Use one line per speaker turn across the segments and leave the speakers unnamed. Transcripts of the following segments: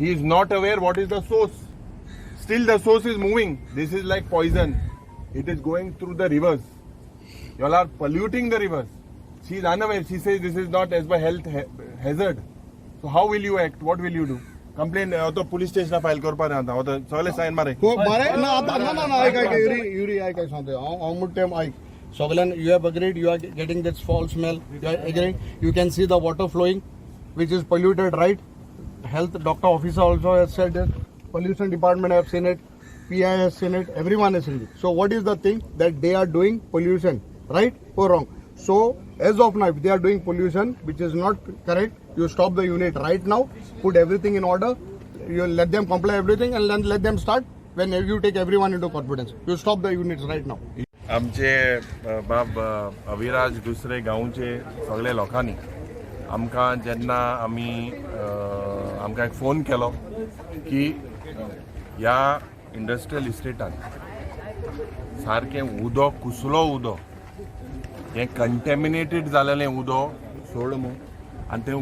He is not aware what is the source. Still the source is moving. This is like poison. It is going through the rivers. You all are polluting the rivers. She is unaware. She says this is not as by health hazard. So how will you act? What will you do? Complain तो police station file करपा रे आता तो सगळे sign मारे
मारे ना आता ना I युरी I काय सांगते how much time I सगळ्यान you have agreed you are getting this foul smell you are agreed you can see the water flowing which is polluted, right? Health doctor officer also has said it, pollution department have seen it, PI has seen it, everyone has seen it. So what is the thing that they are doing pollution, right or wrong? So as of now, if they are doing pollution which is not correct, you stop the unit right now, put everything in order, you let them comply everything and then let them start. When you take everyone into confidence, you stop the units right now.
आमचे बाब अविराज दुसरे गांवचे सगळे लोकांनी आमकां जेन्ना आमी आमकां एक फोन केलो की ह्या इंडस्ट्रियल इस्टेटान सारकें उदो कुसलो उदो हें कंटेमिनेटेड जालेलें उदो सोड म्हूण आनी तें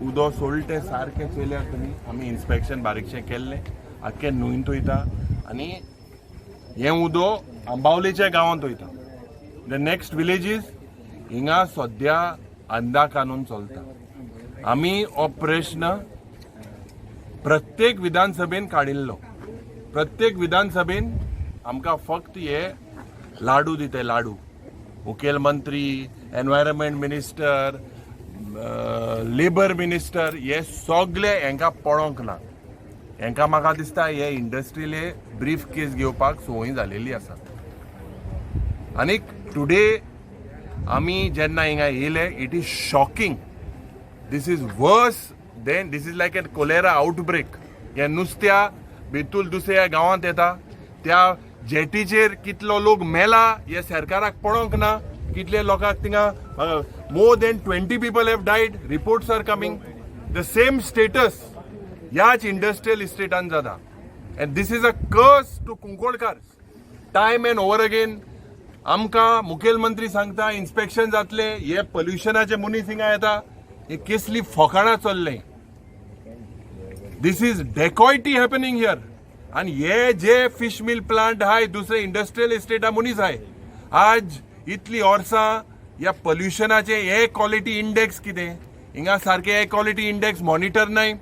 उदो सोडलें तें सारकें चयल्यार तुमी आमी इन्स्पेक्शन बारीकशें केल्लें आख्खें न्हंयत वयता आनी हें उदो आंबावलेच्या गांवांत वयता. द नेक्स्ट विलेजीस हिंगा सद्या अंधा कानून चलता. आमी हो प्रश्न प्रत्येक विधानसभेन काडिल्लो. प्रत्येक विधानसभेन आमकां फक्त हे लाडू दिताय लाडू. मुखेल मंत्री, एनवायरमेंट मिनिस्टर, लेबर मिनिस्टर हे सगळे हांकां पळोवंक ना. हांकां म्हाका दिसता हे इंडस्ट्रीले ब्रीफ केस घेवपाक संवय जालेली आसा. आनीक टुडे आमी जेन्ना हिंगा येयले it is shocking. This is worse than this is like a cholera outbreak. हे नुस्त्या भितूर दुसऱ्या गांवांत येता त्या जेटीचेर कितलो लोक मेला हे सरकाराक पळोवंक ना. कितले लोकांक थिंगा more than 20 people have died. Reports are coming. The same status ह्याच इंडस्ट्रियल इस्टेटान जाता. And this is a curse to कुंकोळकार. टायम एंड ओवर अगेन आमकां मुखेलमंत्री सांगता इन्स्पेक्शन जातले हे पोल्युशनाचे मनीस हिंगा येता हे कसली फोकाणां चल्ले. दिस इज डेकॉयटी हॅपनिंग हियर. आनी हे जे फिश मिल प्लांट आहाय दुसरे इंडस्ट्रियल इस्टेटा मनीस आहाय आज इतली वर्सां ह्या पोल्युशनाचे हे क्वॉलिटी इंडेक्स कितें हिंगा सारके हे क्वॉलिटी इंडेक्स मॉनिटर नाय.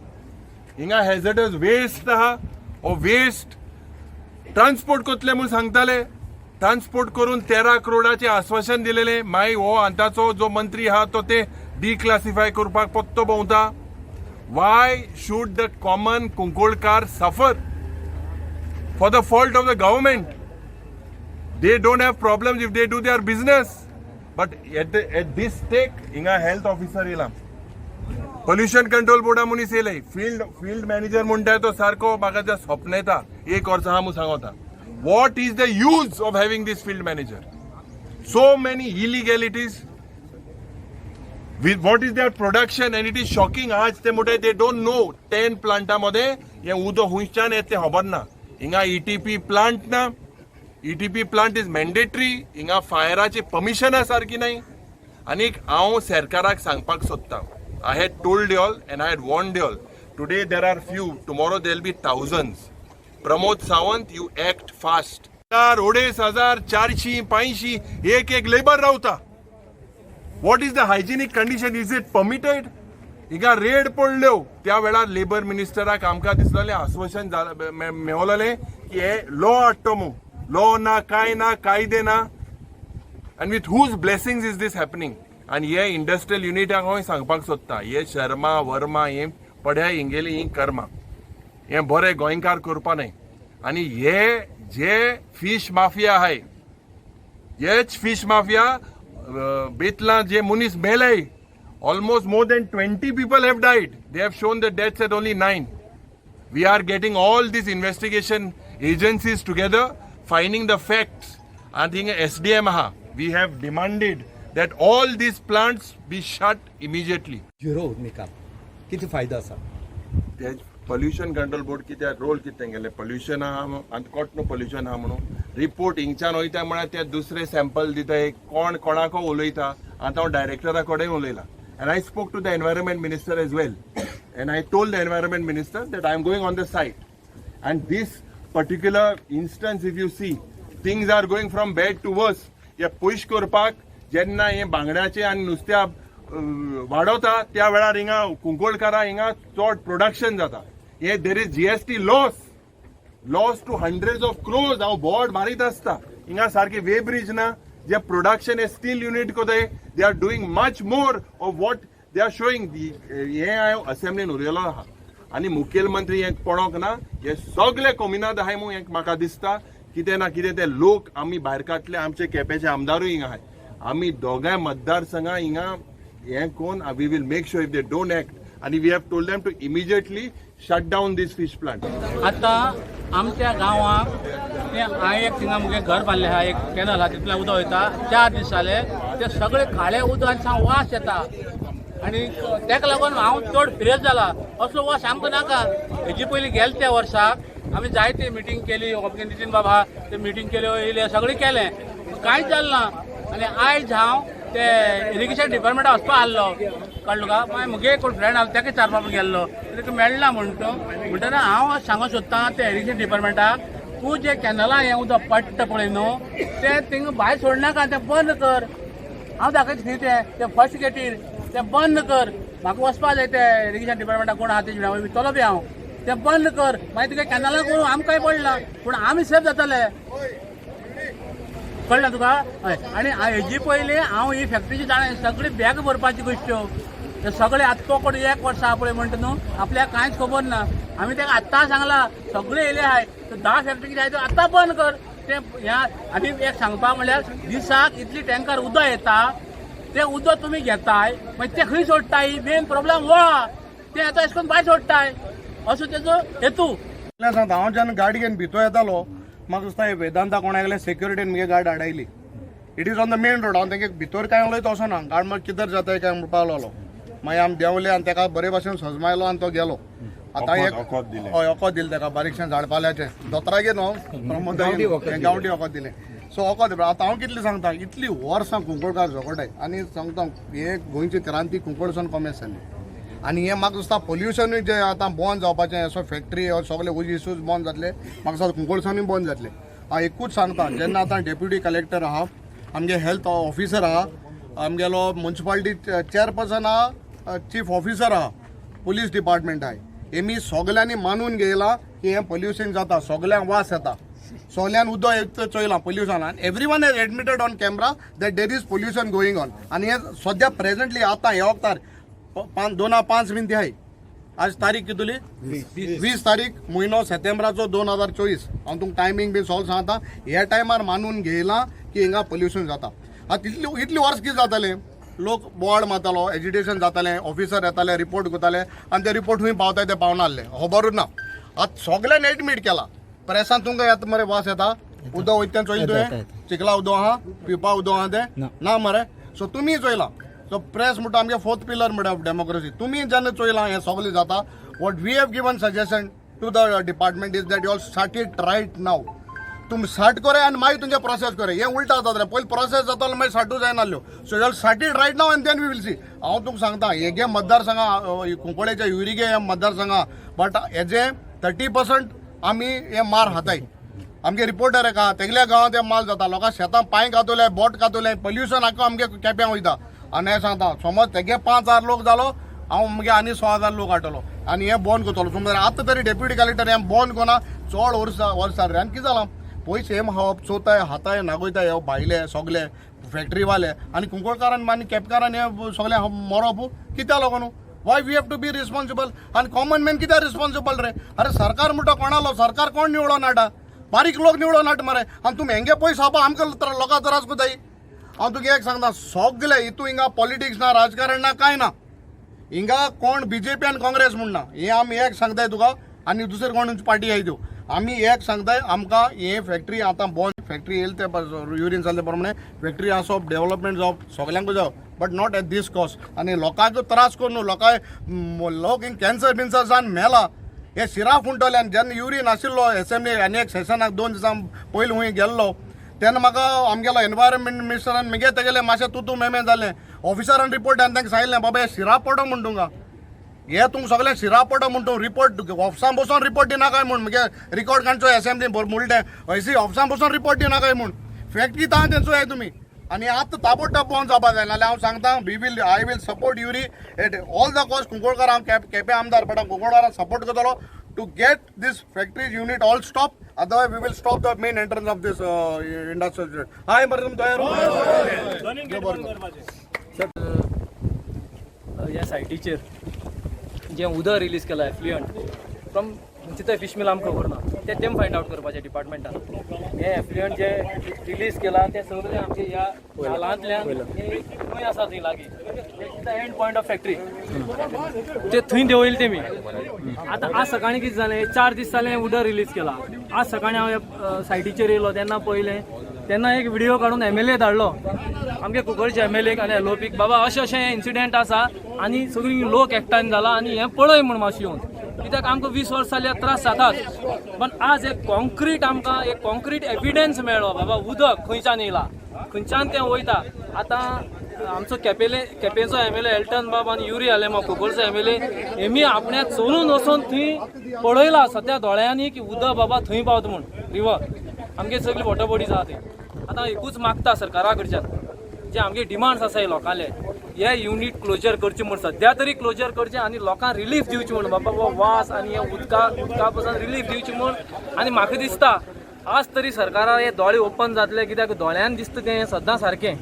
हिंगा हेझर्डस वेस्ट आहा हो वेस्ट ट्रान्सपोर्ट कोतले म्हूण सांगताले. ट्रान्सपोर्ट करून 13 करोडाचे आश्वासन दिलेले. मागीर हो आतांचो जो मंत्री आहा तो ते डिक्लासिफाय करपाक पत्तो भोंवता. वाय शूड द कॉमन कुंकोळकार suffer for the fault of the government? They don't have problems if they do their business. But at this stake हिंगा हेल्थ ऑफिसर येयला, पोल्युशन कंट्रोल बोर्डा मनीस येयले, फील्ड मॅनेजर म्हणटा तो सारको म्हाका त्या स्वप्न येता 1 वर्स आहा म्हूण सांगता. What is the use of having this field manager? So many illegalities. What is their production? And it is shocking. आज ते मोठे they don't know 10 प्लांटामध्ये हे उदो हुंयच्यान येता ते खबर ना. हिंगा ETP प्लांट ना. ETP plant is mandatory. हिंगा फायराची परमिशनां सारकी नाही. आनीक हांव सरकाराक सांगपाक सोदतां. I had told you all and I had warned you all. Today there are few. Tomorrow there will be thousands. Pramod Sawant you act fast. 4,500 400 एक लेबर रावता. What is the hygienic condition? Is it permitted? हिंगा red पडल्यो त्या वेळार labour मिनिस्टराक आमकां दिसलेलें आश्वासन मेळलेलें की हे लॉ हाडटो म्हूण. लॉ ना कांय ना कायदे ना. आनी with whose blessings is this happening. आनी हे इंडस्ट्रियल युनिटाक हांव सांगपाक सोदता हे शर्मा वर्मा हे पड्या हिंगेली ही कर्मा हे बरे गोंयकार करपा न्हय. आनी हे जे फीश माफिया आहाय हेच फीश माफिया बेतलां जे मनीस मेले almost more than 20 people have died. They have shown the deaths at only 9. We are getting all these investigation agencies together, finding the facts. I think SDM aha. We have demanded that all these plants be shut immediately.
Zero निकाल किती फायदा आसा?
Pollution control board कित्या role कितें गेले pollution आहा आनी कोटनो pollution आहा म्हणून रिपोर्ट हिंगच्यान वयता म्हळ्यार ते दुसरे सॅम्पल दिताय कोण कोणाको उलयता. आतां हांव डायरेक्टरा कडेन उलयला. And I spoke to the environment minister as well. and I told the environment minister that I am going on the site. And this particular instance, if you see, things are going from bad to worse. हे पयश करपाक जेन्ना हे बांगड्याचे आनी नुस्त्या वाडवता त्या वेळार हिंगा कुंकोळकारा हिंगा चड प्रोडक्शन जाता. हे there is GST loss to hundreds of crores. हांव बोर्ड मारीत आसता हिंगा सारखे वे ब्रिज ना जे प्रोडक्शन हे स्टील युनिट कोताय they are doing much more of what they are showing. हे हांव असेंब्लीन उलयलो आहा आनी मुखेलमंत्री हे पडोंक ना. हे सगळे कोमिनाद आहाय म्हणून म्हाका दिसता. कितें ना कितें ते लोक आमी भायर काडले. आमचे केपेचे आमदारूय हिंगा आहाय. आमी दोगांय मतदारसंघा हिंगा हे कोण we will make sure if they don't act आणि we have told them to immediately shut down this fish plant.
आता आमच्या गांवाक ते हांवें एक थिंगा मुगे घर बांदलें आहा, एक कॅनल आहा, तितूंतल्यान उदक वयता. 4 दीस जाले ते सगळे काळे उदक सावन वास येता आनी तेका लागून हांव चड फ्रेश जाला. असलो वास आमकां नाका. हेजी पयलीं गेले त्या वर्साक आमी जायती मिटींग केली. नितीन बाबा ते मिटींग केल्यो येयले सगळें केलें, कांयच जालें ना. आनी आयज हांव ते इरिगेशन डिपार्टमेंटा वचपा आसलो कळ्ळो का. मागीर मुगे कोण फ्रेंड आसलो तेका विचारपाक गेल्लो, तेका मेळना म्हणटना हांव सांगूंक सोदतां ते इरिगेशन डिपार्टमेंटाक, तूं जे कॅनलां हें उदक पडटा पळय न्हू तें थिंगा भायर सोडनाका, तें बंद कर. हांव दाखयता खंय ते फर्स्ट गेटीर तें बंद कर. म्हाका वचपा जाय ते इरिगेशन डिपार्टमेंटाक कोण आहा तेजे विचारलो बी हांव. तें बंद कर. मागीर तुका कॅनलां करून आमकांय पडला पूण आमी सेफ जाताले. कळ्ळें तुका. हय. आनी हेजी पयलीं हांव ही फॅक्टरीची जाणा सगळी बॅग भरपाची गोश्ट्यो ते सगळे आतां तो कोण 1 वर्स आहा पळय म्हणटा न्हू आपल्याक कांयच खबर ना. आमी ताका आत्तां सांगलां सगळे येयले आहाय 10 फॅक्टरी कितें आहाय त्यो आतां बंद कर. ते ह्या आनी एक सांगपा म्हणल्यार दिसाक इतली टँकर उदक येता ते उदक तुमी घेताय मागीर ते खंय सोडटाय. मेन प्रॉब्लेम हो आहा ते आतां अशें करून भायर सोडटाय असो तेजो हेतू.
सांगता हांव जेन्ना गाडी घेवन भितर येतालो म्हाका दिसता वेदांता कोणा गेले सेक्युरिटीन मुगे गाडी आडायली. It is on the main road. हांव तांकां भितर कांय उलयता वचना गाडी म्हाका कितें जाताय काय म्हणपा लागलो. मागीर आमी देंवले आनी ताका बरे भशेन सजमायलो आनी तो गेलो. आतां एक हय वखद दिलें ताका बारीकशें झाडपाल्याचें दोतोरागेर न्हू प्रमोद गांवठी वखद दिलें. सो वखद आतां हांव कितलें सांगता इतलीं वर्सां कुंकळकार झगडाय आनी सांगता हे गोंयची क्रांती कुंकळसून कॉमेस जाली. आनी हे म्हाका दिसता पोल्युशनूय जे आतां बंद जावपाचें असो फॅक्टरी सगळे उज इश्यूज बंद जातले म्हाका दिसता कुंकळसानूय बंद जातले. हांव एकूच सांगता जेन्ना आतां डेप्युटी कलेक्टर आहा आमगे हेल्थ ऑफिसर आहा आमगेलो म्युन्सिपालिटी चेअरपर्सन आहा चीफ ऑफिसर आहा पुलीस डिपार्टमेंट आहाय हेमी सगल्यांनी मानून घेयला की हें पोल्युशन जाता सगल्यांक वास येता. सगळ्यान उदक एक चोयलां पोल्युशन आनी every one has admitted on camera that there is pollution going on. आनी हे सद्या प्रेझेंटली आतां हे वक्तार 2:05 मिनटी आहाय. आज तारीख कितली 20 तारीख म्हयनो सप्टेंबराचो 2024. हांव तुमकां टायमींग बी सगळें सांगता. ह्या टायमार मानून घेयला की हिंगा पोल्युशन जाता. आतां इतली वर्स कितें जातालें लोक बोर्ड मारतालो एजिटेशन जातालें ऑफिसर येताले रिपोर्ट करताले आनी ते रिपोर्ट खंय पावताय ते पावना आसले खबरूच ना. आतां सगळ्यांनी एडमीट केला. प्रेसान तुमकां येता मरे वास येता उदक वयता चोयलें तुवें चिखला उदक आहा पिवपा उदक आहा तें ना मरे. सो तुमी चोयलां. सो प्रेस म्हणटा आमगे 4th पिलर म्हणटा डेमोक्रेसी. तुमी जेन्ना चोयलां हें सगळें जाता what we have given suggestion to the department is that you all start it right now. तुमी स्टार्ट करे आनी मागीर तुमचे प्रोसेस करे. हें उलटा जाता रे पयलीं प्रोसेस जातालो मागीर स्टार्टूच जायनासल्यो. So you all start it right now and then we will see. हांव तुमकां सांगता हे गे मतदारसंघा कुंकळेच्या युरिगे हे मतदारसंघा बट हेजे 30% आमी हे मार खाताय. आमगे रिपोर्टर आहा तेगल्या गांवांत हे माल जाता लोकां शेतां पांय कातोले बोट कातोले पोल्युशन आख्खो आमगे केप्यां वयता. आनी हें सांगता समज तेगे 5,000 लोक जालो हांव मुगे आनी 6,000 लोक हाडटलो आनी हें बंद करतलो. समज आतां तरी डेप्युटी कलेक्टर हें बंद कोना चड वर्सां रे. आनी कितें जालां पयशे हेम खावप चोवताय हाताय नागोयताय हे भायले सगळे फॅक्टरीवाले आनी कुंकळकारान आनी केपकारान हे सगळे मरप कित्या लागून. Why we have to be responsible आनी कॉमन मॅन कित्याक रिस्पॉन्सिबल रे. अरे सरकार म्हणटा कोणालो सरकार कोण निवडून हाडा बारीक लोक निवडून हाड मरे. आनी तुमी हेंगे पयस खावपा आमकां लोकां त्रास कोताय. हांव तुका एक सांगता सगळे हितू हिंगा पॉलिटिक्स ना राजकारण ना कांय ना. हिंगा कोण बीजेपी आनी काँग्रेस म्हणना हें आमी एक सांगताय तुका आनी दुसरे कोण पार्टी आहाय त्यो आमी एक सांगताय आमकां हे फॅक्टरी आतां बंद फॅक्टरी येयले ते युरीन जाल्ले प्रमाणे फॅक्टरी आसप डेव्हलपमेंट जावप सगल्यांकूय जावप but not at this cost. आनी लोकांक त्रास करून न्हू लोक कॅन्सर बिन्सर जावन मेला हे शिरा फुंटले. आनी जेन्ना युरीन आशिल्लो असेंब्ली आनी एक सेशनाक 2 दिसां पयलीं हूंय गेल्लो तेन्ना म्हाका आमगेलो एनवायरमेंट मिनिस्टरान मगे तेगेले मातशें तूं मेमे जालें ऑफिसरान रिपोर्ट आनी तांकां सांगिल्लें बाबा हे शिरा पडो म्हण तुमकां हे तुमकां सगळें शिरा पडो म्हण तूं रिपोर्ट ऑफिसान बसून रिपोर्ट दिना काय म्हण मगे रिकॉर्ड काडचो असेंब्ली मुलटे हयसी ऑफिसान बसून रिपोर्ट दिना काय म्हण फॅक्ट कितें आहा तेंचो हे तुमी आनी आतां ताबडतोब बंद जावपा जाय नाल्यार हांव सांगता I will support Yuri at all the cost कुंकोळकार हांव केपें आमदार पडा कुंकोळकारांक सपोर्ट करतलो to get these factories unit all stop otherwise we will stop the main entrance of these industrial हाय बरें तुमी तयार
ह्या सायटीचेर जें उदक रिलीज केलां effluent from Chinta fish mill आमकां खबर ना तें फायंड आउट करपाचें डिपार्टमेंटान हें एफ्लुएंट जें रिलीज केलां तें सगळें आमच्या ह्या नालांतल्यान खंय आसा थंय लागीं the end point of factory ते थंय देंवयले तेमी आतां आज सकाळीं कितें जालें 4 दीस जालें उदक रिलीज केलां आज सकाळीं हांव ह्या सायटीचेर येयलो तेन्ना पळयलें तेन्ना एक व्हिडिओ काडून MLA धाडलो आमगे कुंकळचे MLA आनी एलोपीक बाबा अशें अशें इन्सिडेंट आसा आनी सगळीं लोक एकठांय जाला आनी हें पळय म्हण मातशें येवन कित्याक आमकां 20 वर्सां जाल्यार त्रास जातात पण आज एक कॉन्क्रीट आमकां एक कॉन्क्रीट एविडन्स मेळ्ळो बाबा उदक खंयच्यान येयलां खंयच्यान तें वयता आतां आमचो केपेंचो MLA एल्टन बाब आनी युरी आलेमा कुंकळचो MLA हेमी आपणें चलून वचून थंय पळयलां सद्या दोळ्यांनी की उदक बाबा थंय पावता म्हूण रिवर आमगे सगळी वॉटर बॉडीज आहा थंय आतां एकूच मागता सरकारा कडच्यान जे आमगे डिमांड्स आसाय लोकांले हे युनिट क्लोजर करचे म्हूण सद्या तरी क्लोजर करचे आनी लोकांक रिलीफ दिवचे म्हूण बाबा हो वास आनी हे उदका पासून रिलीफ दिवचे म्हूण आनी म्हाका दिसता आज तरी सरकारा हे दोळे ओपन जातले कित्याक दोळ्यान दिसता तें सद्दां सारकें